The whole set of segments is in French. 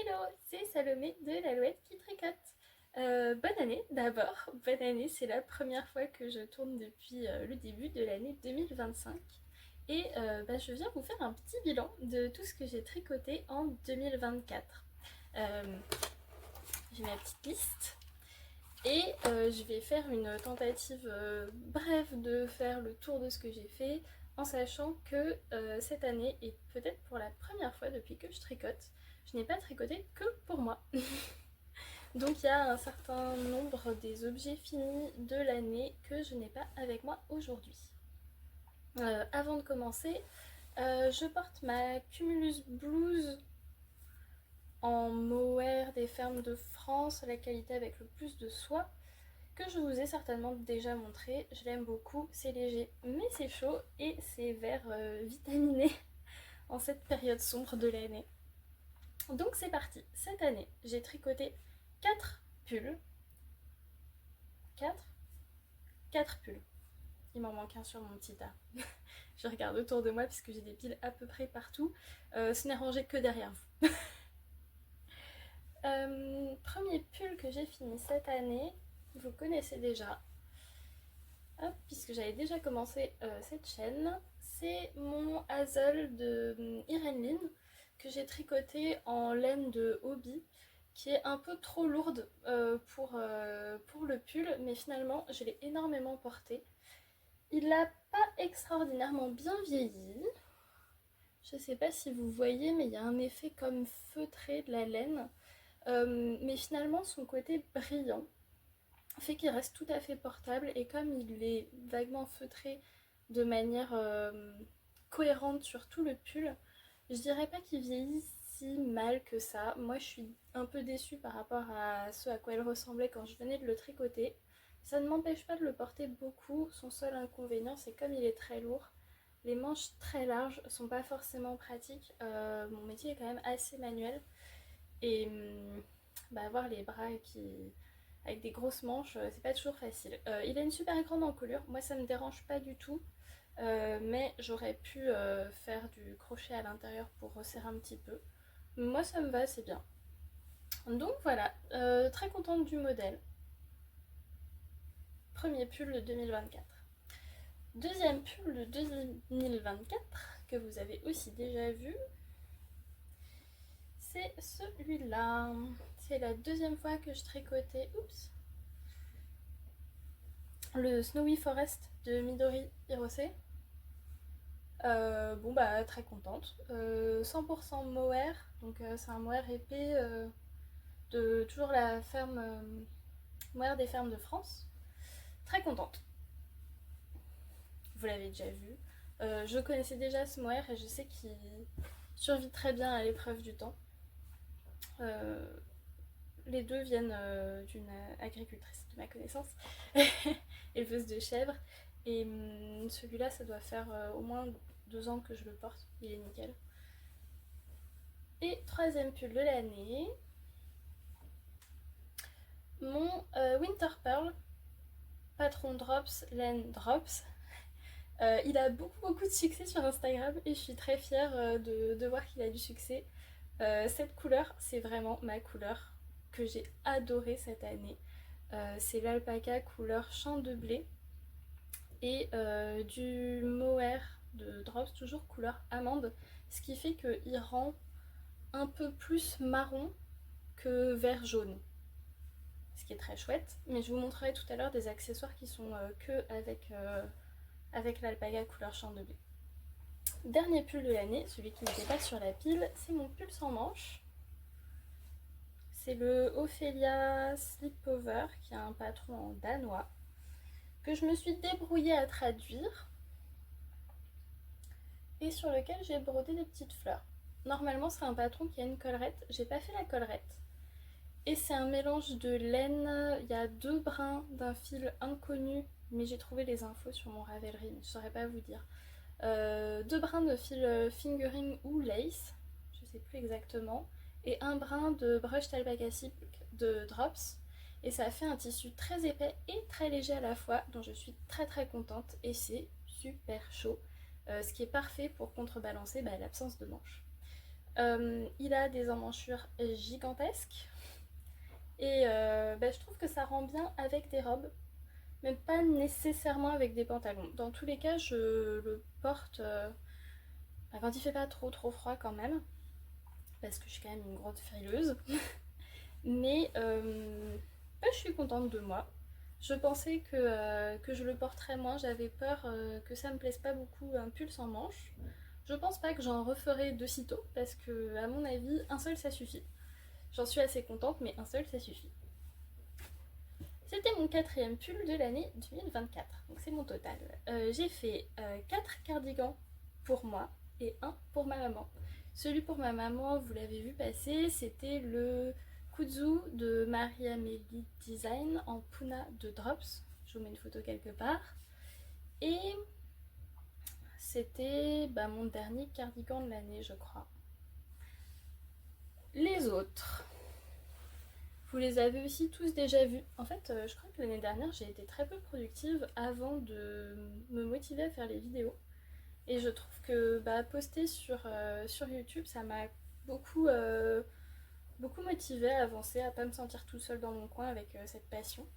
Hello, c'est Salomé de l'Alouette qui tricote. Bonne année d'abord, bonne année, c'est la première fois que je tourne depuis le début de l'année 2025 et je viens vous faire un petit bilan de tout ce que j'ai tricoté en 2024. J'ai ma petite liste et je vais faire une tentative brève de faire le tour de ce que j'ai fait en sachant que cette année et peut-être pour la première fois depuis que je tricote, je n'ai pas tricoté que pour moi. Donc il y a un certain nombre des objets finis de l'année que je n'ai pas avec moi aujourd'hui. Avant de commencer, je porte ma Cumulus Blues en mohair des fermes de France, la qualité avec le plus de soie, que je vous ai certainement déjà montré. Je l'aime beaucoup, c'est léger mais c'est chaud et c'est vert vitaminé en cette période sombre de l'année. Donc c'est parti, cette année j'ai tricoté 4 pulls. 4 pulls. Il m'en manque un sur mon petit tas. Je regarde autour de moi puisque j'ai des piles à peu près partout. Ce n'est rangé que derrière vous. Premier pull que j'ai fini cette année, vous connaissez déjà. Hop, puisque j'avais déjà commencé cette chaîne. C'est mon Hazel de Irene Lynn que j'ai tricoté en laine de Hobby, qui est un peu trop lourde pour le pull, mais finalement je l'ai énormément porté. Il n'a pas extraordinairement bien vieilli. Je ne sais pas si vous voyez, mais il y a un effet comme feutré de la laine. Mais finalement, son côté brillant fait qu'il reste tout à fait portable. Et comme il est vaguement feutré de manière cohérente sur tout le pull, je dirais pas qu'il vieillit si mal que ça. Moi, je suis un peu déçue par rapport à ce à quoi il ressemblait quand je venais de le tricoter. Ça ne m'empêche pas de le porter beaucoup. Son seul inconvénient, c'est comme il est très lourd, les manches très larges sont pas forcément pratiques. Mon métier est quand même assez manuel. Et avoir les bras avec des grosses manches, c'est pas toujours facile. Il a une super grande encolure. Moi, ça me dérange pas du tout. Mais j'aurais pu faire du crochet à l'intérieur pour resserrer un petit peu. Moi, ça me va, c'est bien. Donc voilà, très contente du modèle. Premier pull de 2024. Deuxième pull de 2024 que vous avez aussi déjà vu, c'est celui-là. C'est la deuxième fois que je tricotais le Snowy Forest de Midori Hirose. Très contente. 100% mohair, donc c'est un mohair épais de toujours la ferme mohair des fermes de France. Très contente. Vous l'avez déjà vu. Je connaissais déjà ce mohair et je sais qu'il survit très bien à l'épreuve du temps. Les deux viennent d'une agricultrice de ma connaissance, éleveuse de chèvres. Et celui-là, ça doit faire au moins 2 ans que je le porte. Il est nickel. Et troisième pull de l'année, mon Winter Pearl, patron Drops, laine Drops. Il a beaucoup de succès sur Instagram et je suis très fière de voir qu'il a du succès. Cette couleur, c'est vraiment ma couleur que j'ai adorée cette année. C'est l'alpaca couleur champ de blé et du mohair de Drops, toujours couleur amande, ce qui fait qu'il rend un peu plus marron que vert jaune, ce qui est très chouette. Mais je vous montrerai tout à l'heure des accessoires qui sont que avec l'alpaca couleur champ de blé. Dernier pull de l'année, celui qui n'était pas sur la pile, c'est mon pull sans manches. C'est le Ophelia Slipover qui a un patron en danois que je me suis débrouillée à traduire et sur lequel j'ai brodé des petites fleurs. Normalement c'est un patron qui a une collerette, j'ai pas fait la collerette. Et c'est un mélange de laine, il y a 2 brins d'un fil inconnu, mais j'ai trouvé les infos sur mon Ravelry, mais je saurais pas vous dire. 2 brins de fil fingering ou lace, je sais plus exactement, et un brin de brush alpaca silk de Drops. Et ça fait un tissu très épais et très léger à la fois, dont je suis très contente. Et c'est super chaud, ce qui est parfait pour contrebalancer l'absence de manches. Il a des emmanchures gigantesques et je trouve que ça rend bien avec des robes, mais pas nécessairement avec des pantalons. Dans tous les cas, je le porte quand il fait pas trop froid quand même, parce que je suis quand même une grande frileuse. Mais je suis contente de moi. Je pensais que je le porterais moins, j'avais peur que ça me plaise pas beaucoup un pull sans manches. Je pense pas que j'en referai de sitôt parce que, à mon avis, un seul ça suffit. J'en suis assez contente, mais un seul ça suffit. C'était mon quatrième pull de l'année 2024, donc c'est mon total. J'ai fait 4 cardigans pour moi et un pour ma maman. Celui pour ma maman, vous l'avez vu passer, c'était le Kuzu de Marie-Amélie Design en Puna de Drops. Je vous mets une photo quelque part. Et c'était mon dernier cardigan de l'année, je crois. Les autres, vous les avez aussi tous déjà vus. En fait, je crois que l'année dernière, j'ai été très peu productive avant de me motiver à faire les vidéos. Et je trouve que poster sur YouTube, ça m'a beaucoup, beaucoup motivée à avancer, à pas me sentir tout seule dans mon coin avec cette passion.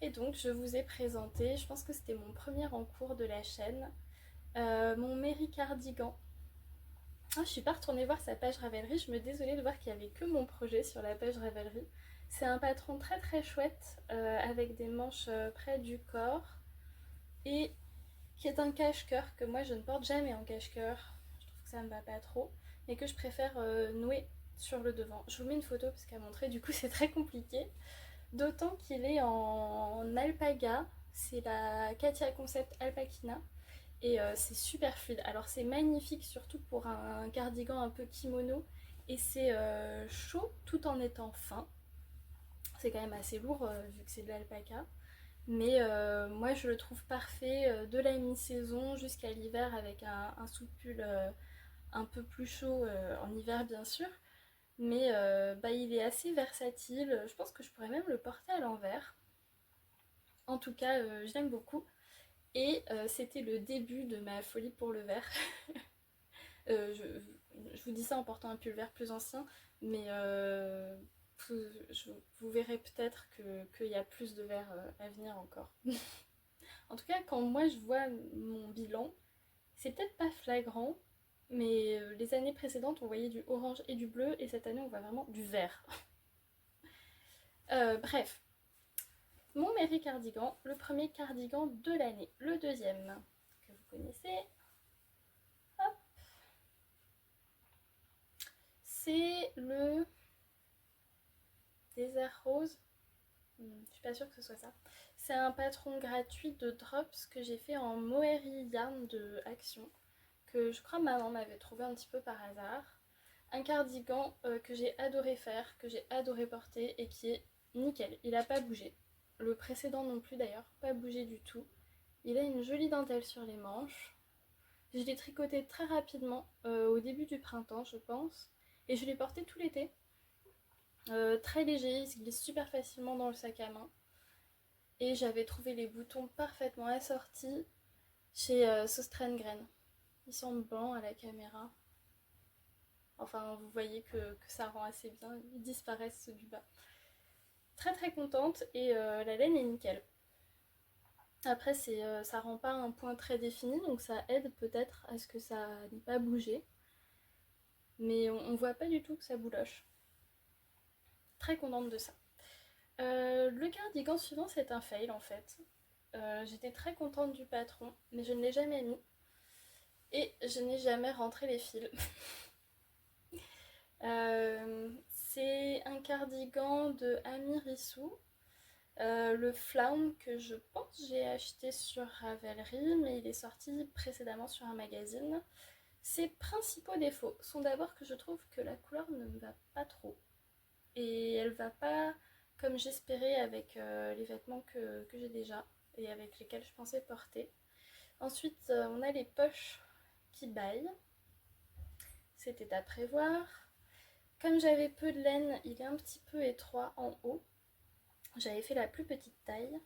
Et donc, je vous ai présenté, je pense que c'était mon premier en cours de la chaîne, mon Mary Cardigan. Je suis pas retournée voir sa page Ravelry, je me désolais de voir qu'il n'y avait que mon projet sur la page Ravelry. C'est un patron très chouette, avec des manches près du corps, et qui est un cache-cœur que moi je ne porte jamais en cache-cœur. Je trouve que ça me va pas trop, mais que je préfère nouer sur le devant. Je vous mets une photo parce qu'à montrer, du coup c'est très compliqué. D'autant qu'il est en alpaga, c'est la Katia Concept Alpakina. Et c'est super fluide. Alors c'est magnifique surtout pour un cardigan un peu kimono. Et c'est chaud tout en étant fin. C'est quand même assez lourd vu que c'est de l'alpaca. Mais moi je le trouve parfait de la mi-saison jusqu'à l'hiver avec un sous-pull un peu plus chaud en hiver bien sûr. Mais il est assez versatile. Je pense que je pourrais même le porter à l'envers. En tout cas, je l'aime beaucoup. Et c'était le début de ma folie pour le vert. Je vous dis ça en portant un pull vert plus ancien, mais vous verrez peut-être qu'il y a plus de vert à venir encore. En tout cas, quand moi je vois mon bilan, c'est peut-être pas flagrant, mais les années précédentes on voyait du orange et du bleu, et cette année on voit vraiment du vert. Bref, mon Mary Cardigan, le premier cardigan de l'année. Le deuxième, que vous connaissez, hop, c'est le Désert Rose. Je suis pas sûre que ce soit ça. C'est un patron gratuit de drops que j'ai fait en mohair yarn de Action, que je crois maman m'avait trouvé un petit peu par hasard. Un cardigan que j'ai adoré faire, que j'ai adoré porter et qui est nickel. Il a pas bougé. Le précédent non plus d'ailleurs, pas bougé du tout. Il a une jolie dentelle sur les manches. Je l'ai tricoté très rapidement au début du printemps, je pense. Et je l'ai porté tout l'été. Très léger, il se glisse super facilement dans le sac à main. Et j'avais trouvé les boutons parfaitement assortis chez Sostrengren. Ils sont blancs à la caméra. Enfin, vous voyez que ça rend assez bien. Ils disparaissent ceux du bas. Très contente et la laine est nickel. Après, ça rend pas un point très défini, donc ça aide peut-être à ce que ça n'ait pas bougé. Mais on voit pas du tout que ça bouloche. Très contente de ça. Le cardigan suivant, c'est un fail en fait. J'étais très contente du patron, mais je ne l'ai jamais mis. Et je n'ai jamais rentré les fils. C'est un cardigan de Amirissou. Le flaum que je pense j'ai acheté sur Ravelry, mais il est sorti précédemment sur un magazine. Ses principaux défauts sont d'abord que je trouve que la couleur ne me va pas trop. Et elle va pas comme j'espérais avec les vêtements que j'ai déjà et avec lesquels je pensais porter. Ensuite, on a les poches qui baillent. C'était à prévoir. Comme j'avais peu de laine, il est un petit peu étroit en haut. J'avais fait la plus petite taille.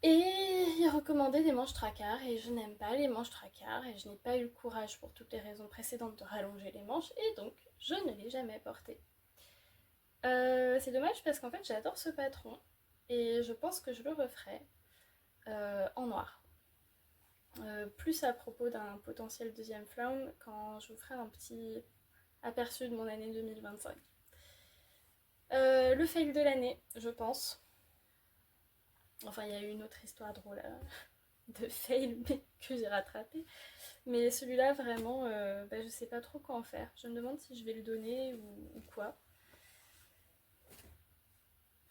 Et il recommandait des manches tracard et je n'aime pas les manches tracard et je n'ai pas eu le courage pour toutes les raisons précédentes de rallonger les manches et donc je ne l'ai jamais porté. C'est dommage parce qu'en fait j'adore ce patron et je pense que je le referai en noir. Plus à propos d'un potentiel deuxième flamme quand je vous ferai un petit aperçu de mon année 2025. Le fail de l'année, je pense. Enfin, il y a eu une autre histoire drôle de fail mais que j'ai rattrapé. Mais celui-là, vraiment, je sais pas trop quoi en faire. Je me demande si je vais le donner ou quoi.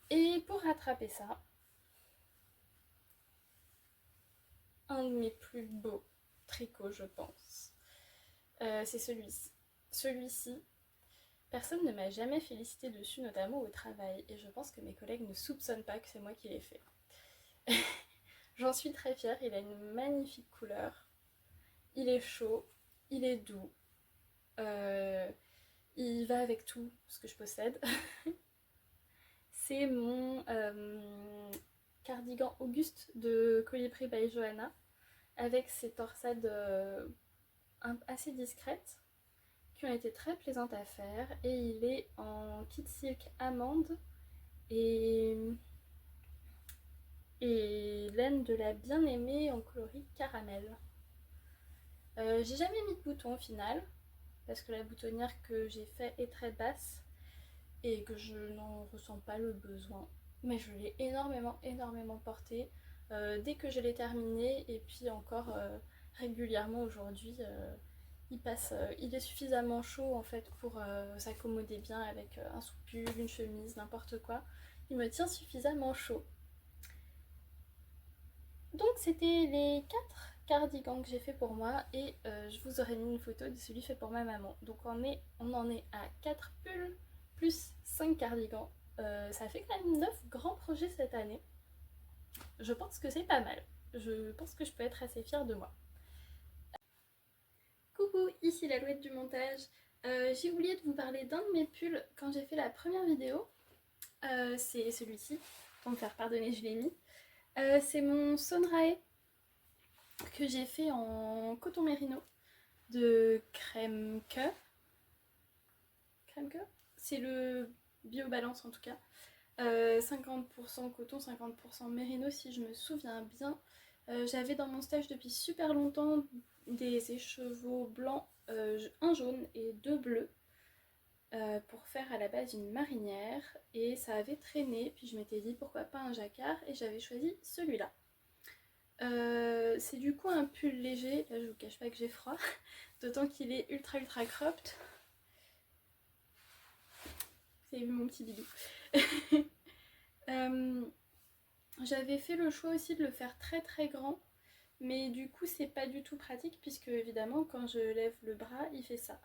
Et pour rattraper ça, un de mes plus beaux tricots, je pense, c'est celui-ci. Celui-ci, personne ne m'a jamais félicité dessus, notamment au travail. Et je pense que mes collègues ne soupçonnent pas que c'est moi qui l'ai fait. J'en suis très fière, il a une magnifique couleur. Il est chaud, il est doux. Il va avec tout ce que je possède. C'est mon cardigan Auguste de Colibri by Johanna avec ses torsades assez discrètes qui ont été très plaisantes à faire et il est en kit silk amande et, et laine de la bien-aimée en coloris caramel. J'ai jamais mis de bouton au final parce que la boutonnière que j'ai fait est très basse et que je n'en ressens pas le besoin. Mais je l'ai énormément porté dès que je l'ai terminé et puis encore régulièrement aujourd'hui. Il est suffisamment chaud en fait pour s'accommoder bien avec un soupul, une chemise, n'importe quoi. Il me tient suffisamment chaud. Donc c'était les 4 cardigans que j'ai fait pour moi et je vous aurais mis une photo de celui fait pour ma maman. Donc on en est à 4 pulls plus 5 cardigans. Ça fait quand même 9 grands projets cette année. Je pense que c'est pas mal. Je pense que je peux être assez fière de moi. Coucou, ici l'Alouette du montage. J'ai oublié de vous parler d'un de mes pulls quand j'ai fait la première vidéo. C'est celui-ci. Pour me faire pardonner, je l'ai mis. C'est mon Sonrae que j'ai fait en coton mérino de Kremke. Kremke, c'est le BioBalance en tout cas. 50% coton, 50% mérino si je me souviens bien. J'avais dans mon stage depuis super longtemps des écheveaux blancs, un jaune et deux bleus pour faire à la base une marinière et ça avait traîné puis je m'étais dit pourquoi pas un jacquard et j'avais choisi celui-là. C'est du coup un pull léger, là je vous cache pas que j'ai froid, d'autant qu'il est ultra cropped. Vous avez vu mon petit bidou. J'avais fait le choix aussi de le faire très grand, mais du coup c'est pas du tout pratique puisque évidemment quand je lève le bras il fait ça.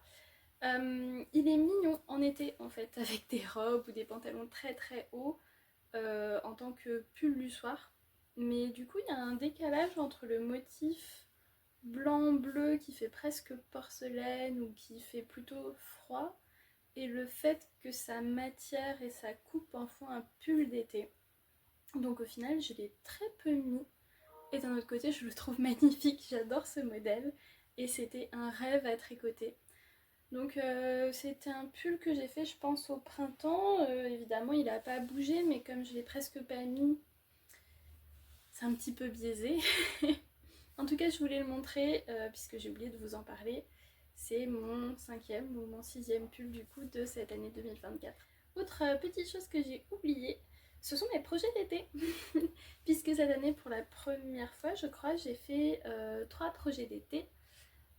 Il est mignon en été en fait avec des robes ou des pantalons très hauts en tant que pull du soir. Mais du coup il y a un décalage entre le motif blanc-bleu qui fait presque porcelaine ou qui fait plutôt froid et le fait que sa matière et sa coupe en font un pull d'été. Donc au final je l'ai très peu mis et d'un autre côté je le trouve magnifique, j'adore ce modèle et c'était un rêve à tricoter. Donc c'était un pull que j'ai fait je pense au printemps, évidemment il n'a pas bougé mais comme je l'ai presque pas mis, c'est un petit peu biaisé. En tout cas je voulais le montrer puisque j'ai oublié de vous en parler. C'est mon 5e ou mon 6e pull du coup de cette année 2024. Autre petite chose que j'ai oubliée, ce sont mes projets d'été. Puisque cette année pour la première fois je crois j'ai fait 3 projets d'été.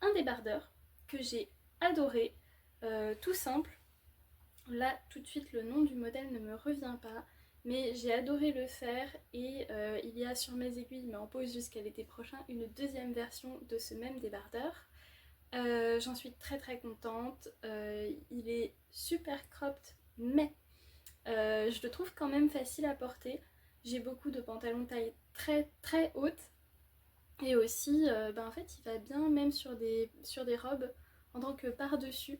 Un débardeur que j'ai adoré, tout simple. Là tout de suite le nom du modèle ne me revient pas. Mais j'ai adoré le faire et il y a sur mes aiguilles, mais en pause jusqu'à l'été prochain, une deuxième version de ce même débardeur. J'en suis très contente. Il est super cropped, mais je le trouve quand même facile à porter. J'ai beaucoup de pantalons taille très haute. Et aussi, en fait, il va bien même sur des robes en tant que par-dessus.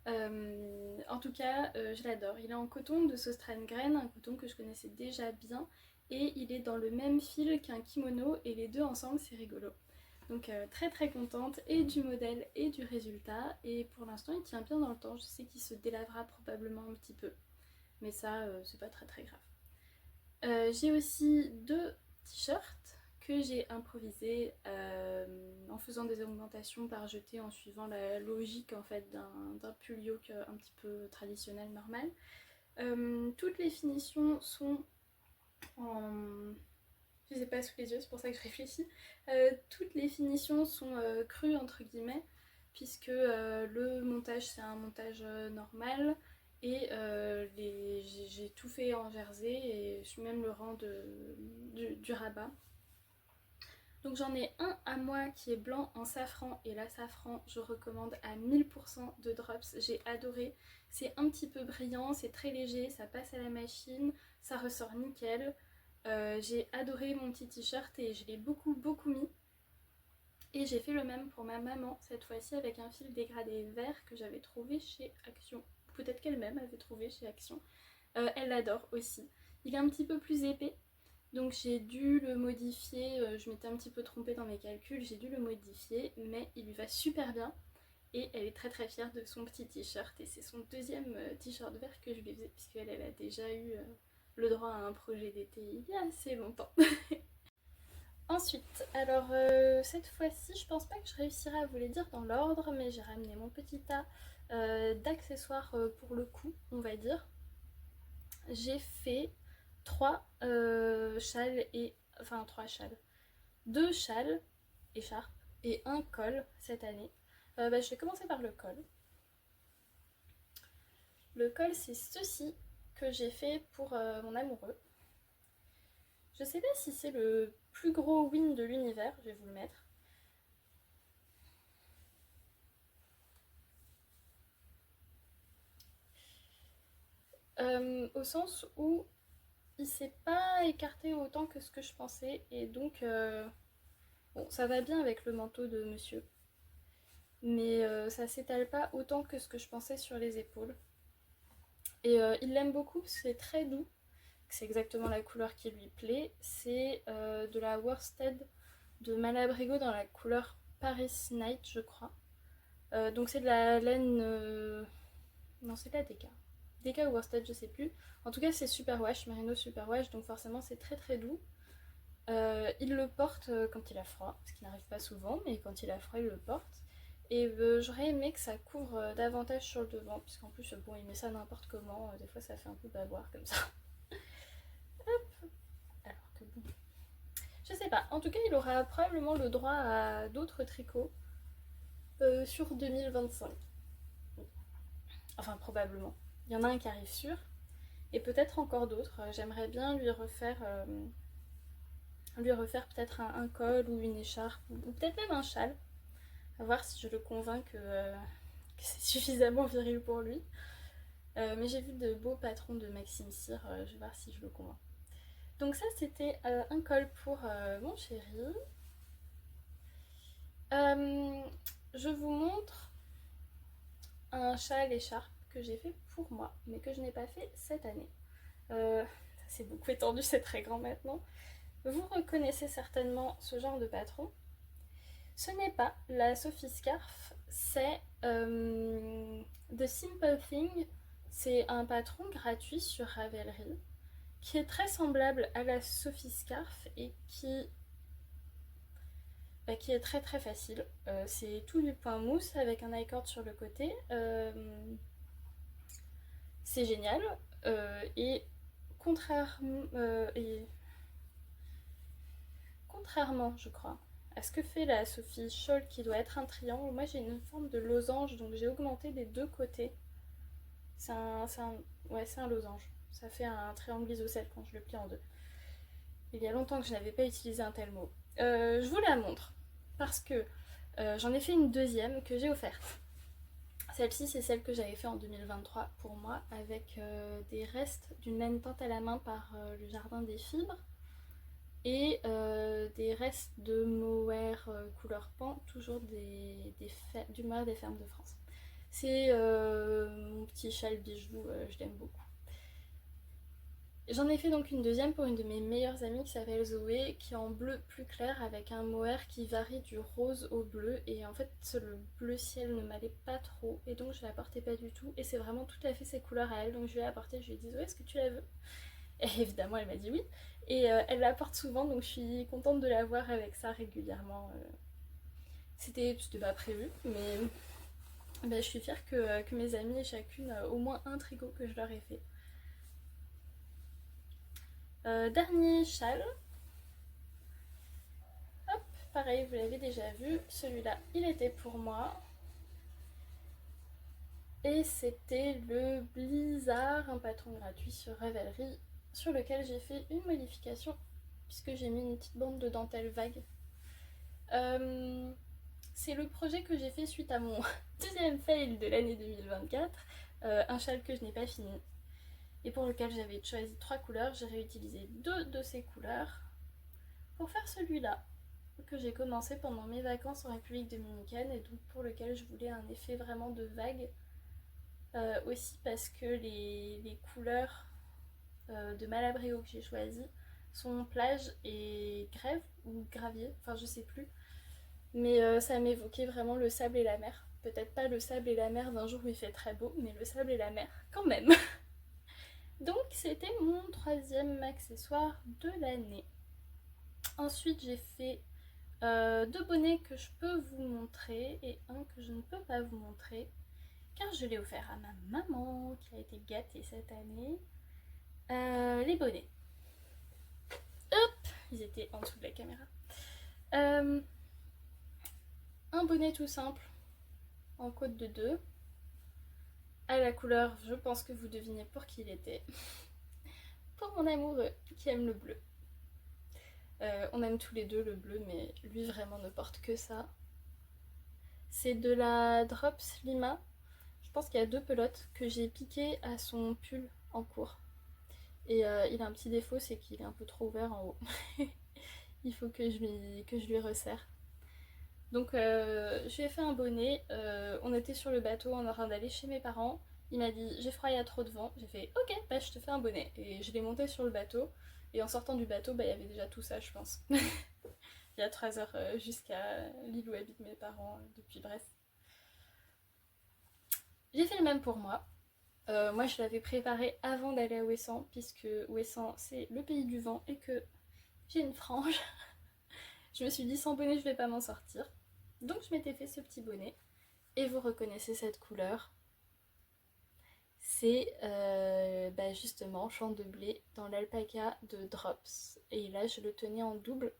En tout cas, je l'adore. Il est en coton de Sostran Grain, un coton que je connaissais déjà bien. et il est dans le même fil qu'un kimono et les deux ensemble c'est rigolo. Donc très très contente et du modèle et du résultat, et pour l'instant il tient bien dans le temps. Je sais qu'il se délavera probablement un petit peu, mais ça c'est pas très très grave. J'ai aussi deux t-shirts que j'ai improvisés en faisant des augmentations par jeté en suivant la logique en fait d'un pull yoke un petit peu traditionnel normal. Toutes les finitions sont en... Je les ai pas sous les yeux, c'est pour ça que je réfléchis. Toutes les finitions sont crues entre guillemets, puisque le montage c'est un montage normal, et j'ai tout fait en jersey et je suis même le rang du rabat. Donc j'en ai un à moi qui est blanc en safran, et la safran je recommande à 1000% de drops, j'ai adoré. C'est un petit peu brillant, c'est très léger, ça passe à la machine, ça ressort nickel. J'ai adoré mon petit t-shirt et je l'ai beaucoup mis. Et j'ai fait le même pour ma maman, cette fois-ci avec un fil dégradé vert que j'avais trouvé chez Action. Peut-être qu'elle-même avait trouvé chez Action. Elle l'adore aussi. Il est un petit peu plus épais, donc j'ai dû le modifier. Je m'étais un petit peu trompée dans mes calculs, j'ai dû le modifier, mais il lui va super bien. Et elle est très très fière de son petit t-shirt, et c'est son deuxième t-shirt vert que je lui faisais, puisqu'elle a déjà eu le droit à un projet d'été il y a assez longtemps. Ensuite, alors cette fois-ci, je pense pas que je réussirai à vous les dire dans l'ordre, mais j'ai ramené mon petit tas d'accessoires pour le coup, on va dire. J'ai fait trois châles et... Enfin, trois châles. Deux châles, écharpes, et un col cette année. Je vais commencer par le col. Le col, c'est ceci que j'ai fait pour mon amoureux. Je sais pas si c'est le plus gros win de l'univers, je vais vous le mettre. Au sens où il s'est pas écarté autant que ce que je pensais, et donc bon, ça va bien avec le manteau de monsieur, mais ça s'étale pas autant que ce que je pensais sur les épaules. Et il l'aime beaucoup parce que c'est très doux, c'est exactement la couleur qui lui plaît. C'est de la worsted de Malabrigo dans la couleur Paris Night, je crois. Donc c'est de la laine... Non, c'est de la Deka. Deka ou worsted, je sais plus. En tout cas, c'est super wash, merino super wash, donc forcément c'est très très doux. Il le porte quand il a froid, ce qui n'arrive pas souvent, mais quand il a froid, il le porte. Et j'aurais aimé que ça couvre davantage sur le devant, puisqu'en plus, bon, il met ça n'importe comment, des fois ça fait un peu bavoir comme ça. Hop. Alors que bon. Je sais pas, en tout cas, il aura probablement le droit à d'autres tricots sur 2025. Enfin, probablement. Il y en a un qui arrive sûr, et peut-être encore d'autres. J'aimerais bien lui refaire peut-être un col ou une écharpe, ou peut-être même un châle. À voir si je le convainc que c'est suffisamment viril pour lui. Mais j'ai vu de beaux patrons de Maxime Cyr, je vais voir si je le convainc. Donc ça c'était un col pour mon chéri. Je vous montre un châle écharpe que j'ai fait pour moi, mais que je n'ai pas fait cette année. Ça c'est beaucoup étendu, c'est très grand maintenant. Vous reconnaissez certainement ce genre de patron. Ce n'est pas la Sophie Scarf, c'est The Simple Thing. C'est un patron gratuit sur Ravelry qui est très semblable à la Sophie Scarf et qui est très très facile. C'est tout du point mousse avec un i-cord sur le côté. C'est génial. Et contrairement, je crois, à ce que fait la Sophie Scholl qui doit être un triangle, moi j'ai une forme de losange, donc j'ai augmenté des deux côtés. C'est un losange. Ça fait un triangle isocèle quand je le plie en deux. Il y a longtemps que je n'avais pas utilisé un tel mot. Je vous la montre parce que j'en ai fait une deuxième que j'ai offerte. Celle-ci, c'est celle que j'avais fait en 2023 pour moi, avec des restes d'une laine teinte à la main par le Jardin des Fibres, et des restes de mohair couleur pan, toujours du mohair des fermes de France. C'est mon petit châle bijou, je l'aime beaucoup. J'en ai fait donc une deuxième pour une de mes meilleures amies qui s'appelle Zoé, qui est en bleu plus clair avec un mohair qui varie du rose au bleu. Et en fait, le bleu ciel ne m'allait pas trop et donc je la portais pas du tout. Et c'est vraiment tout à fait ses couleurs à elle. Donc je lui ai apporté, je lui ai dit Zoé, est-ce que tu la veux? Et évidemment, elle m'a dit oui. Et elle la porte souvent, donc je suis contente de la voir avec ça régulièrement. C'était pas prévu, mais bah, je suis fière que mes amies aient chacune au moins un tricot que je leur ai fait. Dernier châle. Hop, pareil, vous l'avez déjà vu. Celui-là, il était pour moi. Et c'était le Blizzard, un patron gratuit sur Ravelry, sur lequel j'ai fait une modification, puisque j'ai mis une petite bande de dentelle vague. C'est le projet que j'ai fait suite à mon deuxième fail de l'année 2024, un châle que je n'ai pas fini, et pour lequel j'avais choisi 3 couleurs. J'ai réutilisé 2 de ces couleurs pour faire celui-là, que j'ai commencé pendant mes vacances en République Dominicaine, et donc pour lequel je voulais un effet vraiment de vague. Aussi parce que les couleurs de Malabrio que j'ai choisies sont plage et grève ou gravier, enfin je sais plus. Mais ça m'évoquait vraiment le sable et la mer. Peut-être pas le sable et la mer d'un jour où il fait très beau, mais le sable et la mer quand même. Donc c'était mon 3e accessoire de l'année. Ensuite j'ai fait 2 bonnets que je peux vous montrer et un que je ne peux pas vous montrer, car je l'ai offert à ma maman qui a été gâtée cette année. Les bonnets. Hop, ils étaient en dessous de la caméra. Un bonnet tout simple en côte de 2. À la couleur, je pense que vous devinez pour qui il était. Pour mon amoureux qui aime le bleu. On aime tous les deux le bleu, mais lui vraiment ne porte que ça. C'est de la Drops Lima. Je pense qu'il y a 2 pelotes que j'ai piquées à son pull en cours. Et il a un petit défaut, c'est qu'il est un peu trop ouvert en haut. Il faut que je lui resserre. Donc je lui ai fait un bonnet. On était sur le bateau en train d'aller chez mes parents. Il m'a dit j'ai froid, il y a trop de vent. J'ai fait ok, bah je te fais un bonnet. Et je l'ai monté sur le bateau. Et en sortant du bateau, bah il y avait déjà tout ça, je pense. Il y a 3 heures jusqu'à l'île où habitent mes parents depuis Brest. J'ai fait le même pour moi. Moi je l'avais préparé avant d'aller à Ouessant, puisque Ouessant c'est le pays du vent et que j'ai une frange. Je me suis dit sans bonnet je vais pas m'en sortir. Donc je m'étais fait ce petit bonnet. Et vous reconnaissez cette couleur. C'est bah justement champ de blé dans l'alpaca de Drops. Et là je le tenais en double.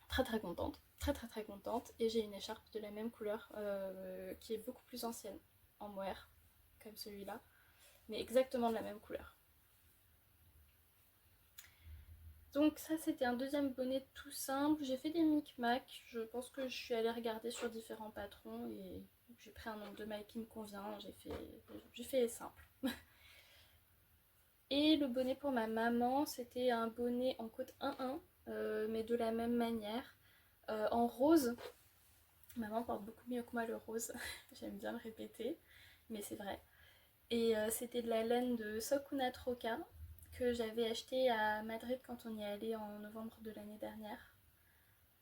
Très très contente. Très très très contente. Et j'ai une écharpe de la même couleur qui est beaucoup plus ancienne. En mohair. Comme celui-là. Mais exactement de la même couleur. Donc ça c'était un deuxième bonnet tout simple. J'ai fait des micmacs. Je pense que je suis allée regarder sur différents patrons et j'ai pris un nombre de mailles qui me convient. J'ai fait simple. Et le bonnet pour ma maman, c'était un bonnet en côte 1-1, mais de la même manière, en rose. Maman porte beaucoup mieux que moi le rose. J'aime bien le répéter, mais c'est vrai. Et c'était de la laine de Sokuna Troca que j'avais acheté à Madrid quand on y est allé en novembre de l'année dernière.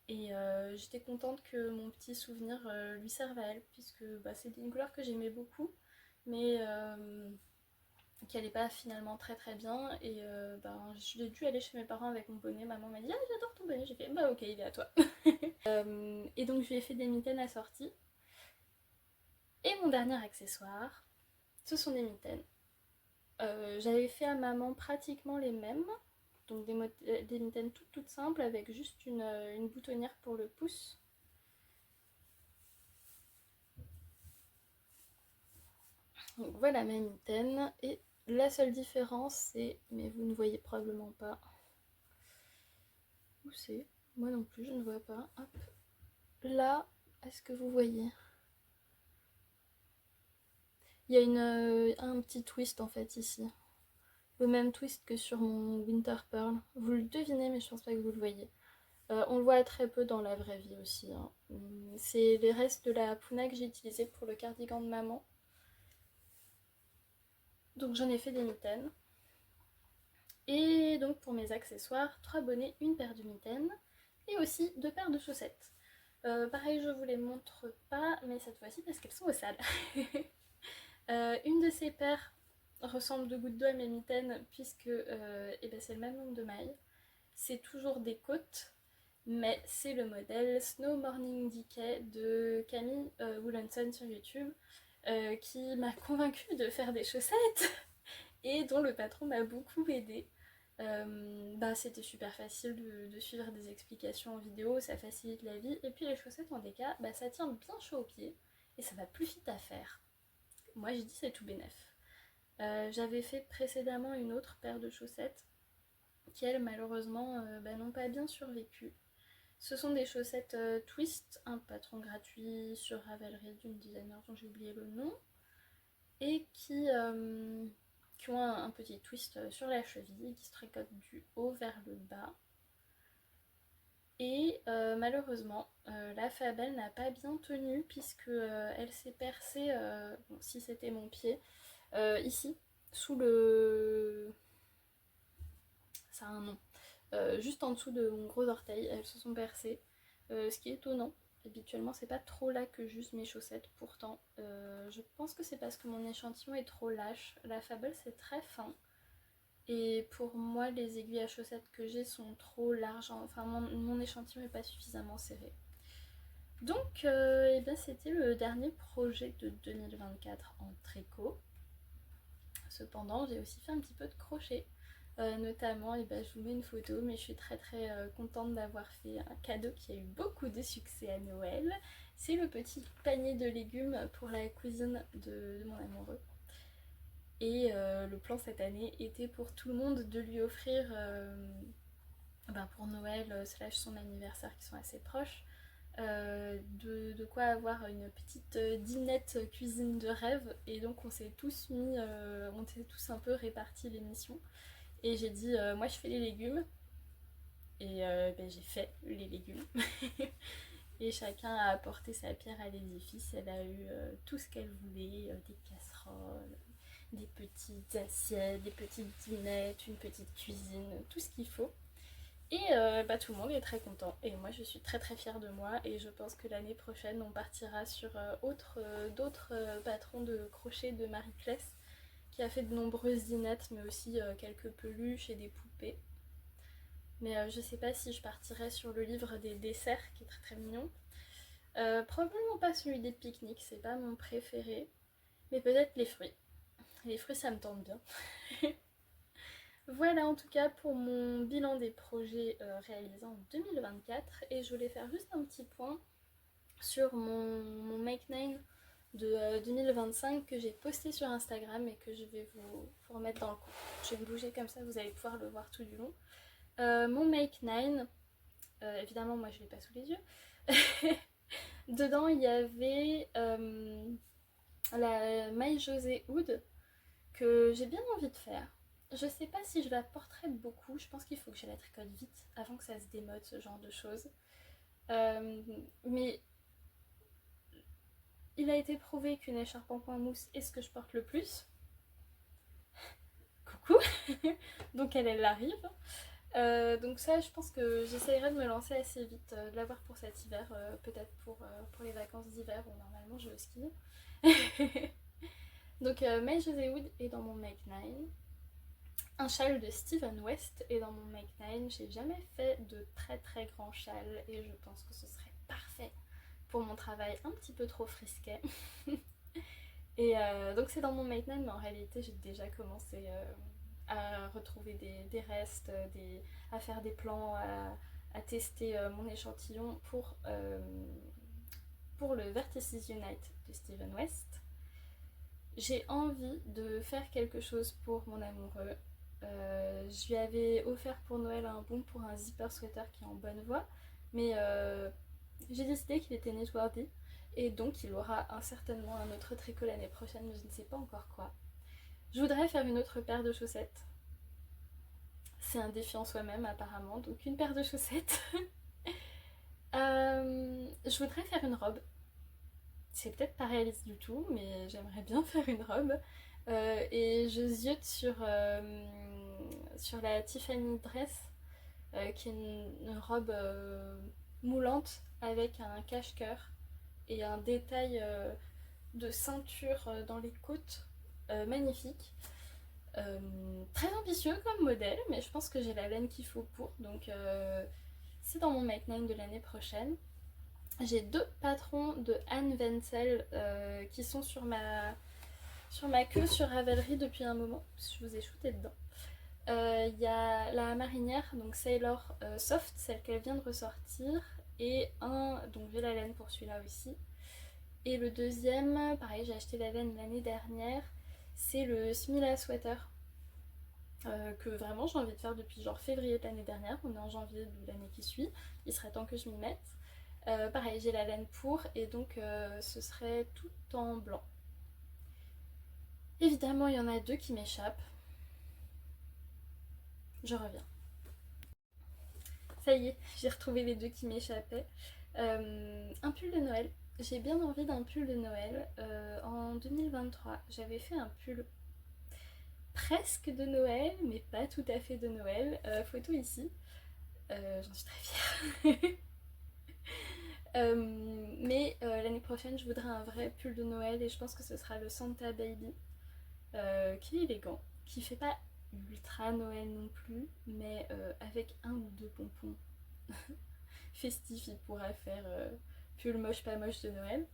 Et j'étais contente que mon petit souvenir lui serve à elle, puisque bah, c'était une couleur que j'aimais beaucoup, mais qui allait pas finalement très très bien. Et ben, j'ai dû aller chez mes parents avec mon bonnet. Maman m'a dit ah j'adore ton bonnet. J'ai fait bah ok il est à toi. Et donc je lui ai fait des mitaines assorties. Et mon dernier accessoire, ce sont des mitaines. J'avais fait à maman pratiquement les mêmes. Donc des mitaines toutes simples avec juste une boutonnière pour le pouce. Donc voilà mes mitaines. Et la seule différence c'est, mais vous ne voyez probablement pas. Où c'est? Moi non plus je ne vois pas. Hop. Là, est-ce que vous voyez? Il y a un petit twist en fait ici. Le même twist que sur mon Winter Pearl. Vous le devinez mais je pense pas que vous le voyez. On le voit très peu dans la vraie vie aussi. Hein. C'est les restes de la Puna que j'ai utilisée pour le cardigan de maman. Donc j'en ai fait des mitaines. Et donc pour mes accessoires, 3 bonnets, une paire de mitaines et aussi 2 paires de chaussettes. Pareil, je vous les montre pas, mais cette fois-ci parce qu'elles sont au sale. Une de ces paires ressemble de goutte d'eau à mes mitaines puisque eh ben, c'est le même nombre de mailles. C'est toujours des côtes, mais c'est le modèle Snow Morning Decay de Camille Woolenson sur YouTube qui m'a convaincue de faire des chaussettes et dont le patron m'a beaucoup aidé. C'était super facile de suivre des explications en vidéo, ça facilite la vie. Et puis les chaussettes en déca, ça tient bien chaud aux pieds et ça va plus vite à faire. Moi j'ai dit c'est tout bénef. J'avais fait précédemment une autre paire de chaussettes qui elles malheureusement n'ont pas bien survécu. Ce sont des chaussettes Twist, un patron gratuit sur Ravelry d'une designer dont j'ai oublié le nom, et qui ont un petit twist sur la cheville, qui se tricotent du haut vers le bas. Et malheureusement, la Fabelle n'a pas bien tenu puisque elle s'est percée, bon, si c'était mon pied, ici, sous le... ça a un nom. Juste en dessous de mon gros orteil, elles se sont percées, ce qui est étonnant. Habituellement, c'est pas trop là que j'use mes chaussettes. Pourtant, je pense que c'est parce que mon échantillon est trop lâche. La Fable, c'est très fin. Et pour moi, les aiguilles à chaussettes que j'ai sont trop larges. Enfin, mon échantillon n'est pas suffisamment serré. Donc, c'était le dernier projet de 2024 en tricot. Cependant, j'ai aussi fait un petit peu de crochet. Notamment, je vous mets une photo, mais je suis très contente d'avoir fait un cadeau qui a eu beaucoup de succès à Noël. C'est le petit panier de légumes pour la cuisine de mon amoureux. Et le plan cette année était pour tout le monde de lui offrir, pour Noël / son anniversaire qui sont assez proches, de quoi avoir une petite dînette cuisine de rêve. Et donc on s'est tous mis, on s'est tous un peu répartis les missions. Et j'ai dit, moi je fais les légumes. Et j'ai fait les légumes. Et chacun a apporté sa pierre à l'édifice. Elle a eu tout ce qu'elle voulait, des casseroles, des petites assiettes, des petites dînettes, une petite cuisine, tout ce qu'il faut. Et tout le monde est très content. Et moi je suis très fière de moi. Et je pense que l'année prochaine on partira sur d'autres patrons de crochet de Marie-Claire, qui a fait de nombreuses dînettes, mais aussi quelques peluches et des poupées. Mais je sais pas si je partirai sur le livre des desserts, qui est très mignon. Probablement pas celui des pique-niques, c'est pas mon préféré. Mais peut-être les fruits. Les fruits, ça me tente bien. Voilà en tout cas pour mon bilan des projets réalisés en 2024. Et je voulais faire juste un petit point sur mon Make 9 de 2025 que j'ai posté sur Instagram et que je vais vous remettre dans le coup. Je vais me bouger comme ça, vous allez pouvoir le voir tout du long. Mon Make 9, évidemment moi je l'ai pas sous les yeux. Dedans il y avait la Maille José Oud que j'ai bien envie de faire. Je sais pas si je la porterai beaucoup, je pense qu'il faut que je la tricote vite avant que ça se démode, ce genre de choses. Mais il a été prouvé qu'une écharpe en point mousse est ce que je porte le plus. Coucou. Donc elle arrive. Donc ça, je pense que j'essaierai de me lancer assez vite, de l'avoir pour cet hiver, peut-être pour les vacances d'hiver où normalement je vais au ski. Donc May José Wood est dans mon Make 9. Un châle de Steven West est dans mon Make 9. J'ai jamais fait de très grands châles et je pense que ce serait parfait pour mon travail un petit peu trop frisquet. Et donc c'est dans mon Make 9, mais en réalité j'ai déjà commencé à retrouver des restes, à faire des plans, à tester mon échantillon pour le Vertices Unite de Steven West. J'ai envie de faire quelque chose pour mon amoureux. Je lui avais offert pour Noël un bon pour un zipper sweater qui est en bonne voie, mais j'ai décidé qu'il était networthy et donc il aura certainement un autre tricot l'année prochaine, mais je ne sais pas encore quoi. Je voudrais faire une autre paire de chaussettes. C'est un défi en soi-même apparemment, donc une paire de chaussettes. Je voudrais faire une robe. C'est peut-être pas réaliste du tout, mais j'aimerais bien faire une robe. Et je ziote sur la Tiffany Dress, qui est une robe moulante avec un cache-cœur et un détail de ceinture dans les côtes magnifique. Très ambitieux comme modèle, mais je pense que j'ai la laine qu'il faut pour. Donc c'est dans mon Make 9 de l'année prochaine. J'ai deux patrons de Anne Wenzel qui sont sur ma queue sur Ravelry depuis un moment, parce que je vous ai shooté dedans. Il y a la marinière, donc Sailor Soft, celle qu'elle vient de ressortir, et donc j'ai la laine pour celui-là aussi. Et le deuxième, pareil, j'ai acheté la laine l'année dernière, c'est le Smila Sweater, que vraiment j'ai envie de faire depuis genre février de l'année dernière. On est en janvier de l'année qui suit, il serait temps que je m'y mette. Pareil, j'ai la laine pour, et donc ce serait tout en blanc. Évidemment, il y en a deux qui m'échappent. Je reviens. Ça y est, j'ai retrouvé les deux qui m'échappaient. Un pull de Noël. J'ai bien envie d'un pull de Noël. En 2023, j'avais fait un pull presque de Noël, mais pas tout à fait de Noël. Photo ici. J'en suis très fière. Mais l'année prochaine, je voudrais un vrai pull de Noël et je pense que ce sera le Santa Baby, qui est élégant, qui fait pas ultra Noël non plus, mais avec un ou deux pompons festifs, il pourra faire pull moche pas moche de Noël.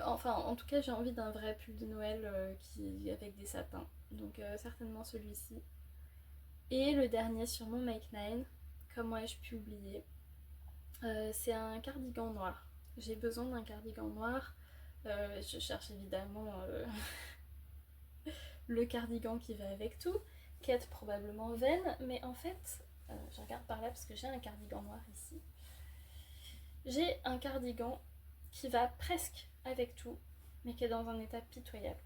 Enfin, en tout cas, j'ai envie d'un vrai pull de Noël avec des sapins, donc certainement celui-ci. Et le dernier sur mon Make 9, comment ai-je pu oublier, c'est un cardigan noir. J'ai besoin d'un cardigan noir. Je cherche évidemment le cardigan qui va avec tout, quête probablement vaine, mais en fait, je regarde par là parce que j'ai un cardigan noir ici. J'ai un cardigan qui va presque avec tout, mais qui est dans un état pitoyable.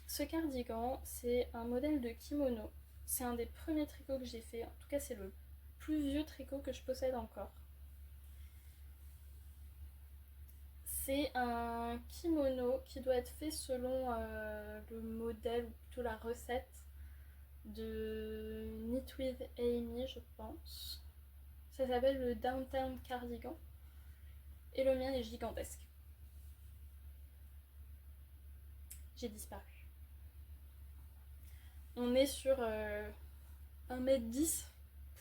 Ce cardigan, c'est un modèle de kimono. C'est un des premiers tricots que j'ai fait. En tout cas, c'est le plus vieux tricot que je possède encore. C'est un kimono qui doit être fait selon le modèle, ou plutôt la recette de Knit with Amy, je pense. Ça s'appelle le Downtown Cardigan. Et le mien est gigantesque. J'ai disparu. On est sur 1m10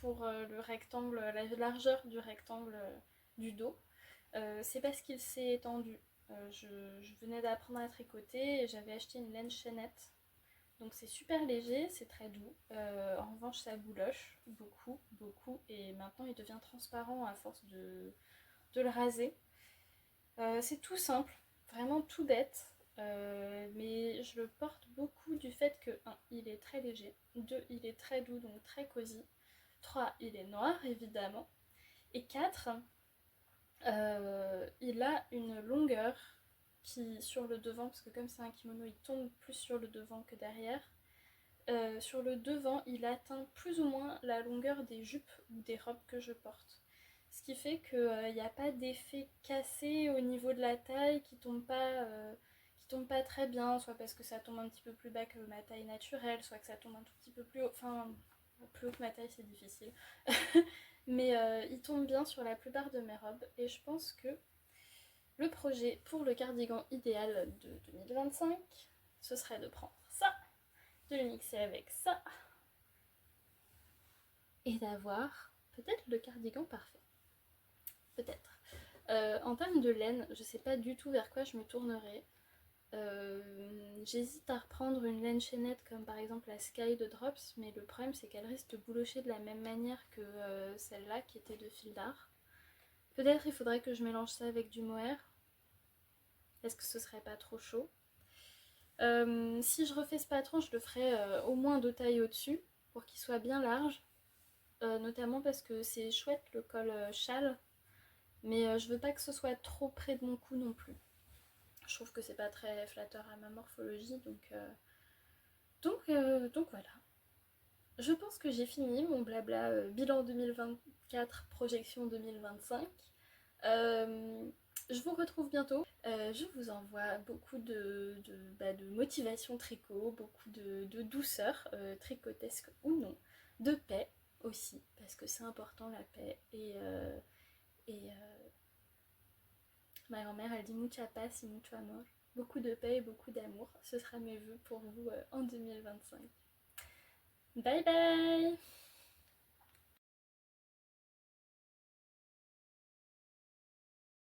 pour le rectangle, la largeur du rectangle du dos. C'est parce qu'il s'est étendu. Je venais d'apprendre à tricoter et j'avais acheté une laine chaînette. Donc c'est super léger, c'est très doux. En revanche, ça bouloche beaucoup, beaucoup. Et maintenant, il devient transparent à force de le raser. C'est tout simple, vraiment tout bête. Mais je le porte beaucoup du fait que 1. Il est très léger, 2. Il est très doux, donc très cosy, 3. Il est noir, évidemment, et 4. Il a une longueur qui, sur le devant, parce que comme c'est un kimono, il tombe plus sur le devant que derrière. Sur le devant, il atteint plus ou moins la longueur des jupes ou des robes que je porte. Ce qui fait qu'il n'y a pas d'effet cassé au niveau de la taille qui tombe pas très bien, soit parce que ça tombe un petit peu plus bas que ma taille naturelle, soit que ça tombe un tout petit peu plus haut. Enfin, plus haut que ma taille, c'est difficile. Mais il tombe bien sur la plupart de mes robes. Et je pense que le projet pour le cardigan idéal de 2025, ce serait de prendre ça, de le mixer avec ça, et d'avoir peut-être le cardigan parfait. Peut-être. En termes de laine, je sais pas du tout vers quoi je me tournerai. J'hésite à reprendre une laine chaînette comme par exemple la Sky de Drops, mais le problème c'est qu'elle risque de boulocher de la même manière que celle-là qui était de fil d'art. Peut-être il faudrait que je mélange ça avec du mohair. Est-ce que ce serait pas trop chaud? Si je refais ce patron, je le ferai au moins 2 tailles au-dessus pour qu'il soit bien large, notamment parce que c'est chouette le col châle, mais je veux pas que ce soit trop près de mon cou non plus. Je trouve que c'est pas très flatteur à ma morphologie, donc voilà. Je pense que j'ai fini mon blabla bilan 2024, projection 2025. je vous retrouve bientôt. Je vous envoie beaucoup de motivation tricot, beaucoup de douceur, tricotesque ou non, de paix aussi, parce que c'est important la paix. Ma grand-mère elle dit mucha paz y mucho amor. Beaucoup de paix et beaucoup d'amour. Ce sera mes vœux pour vous en 2025. Bye bye!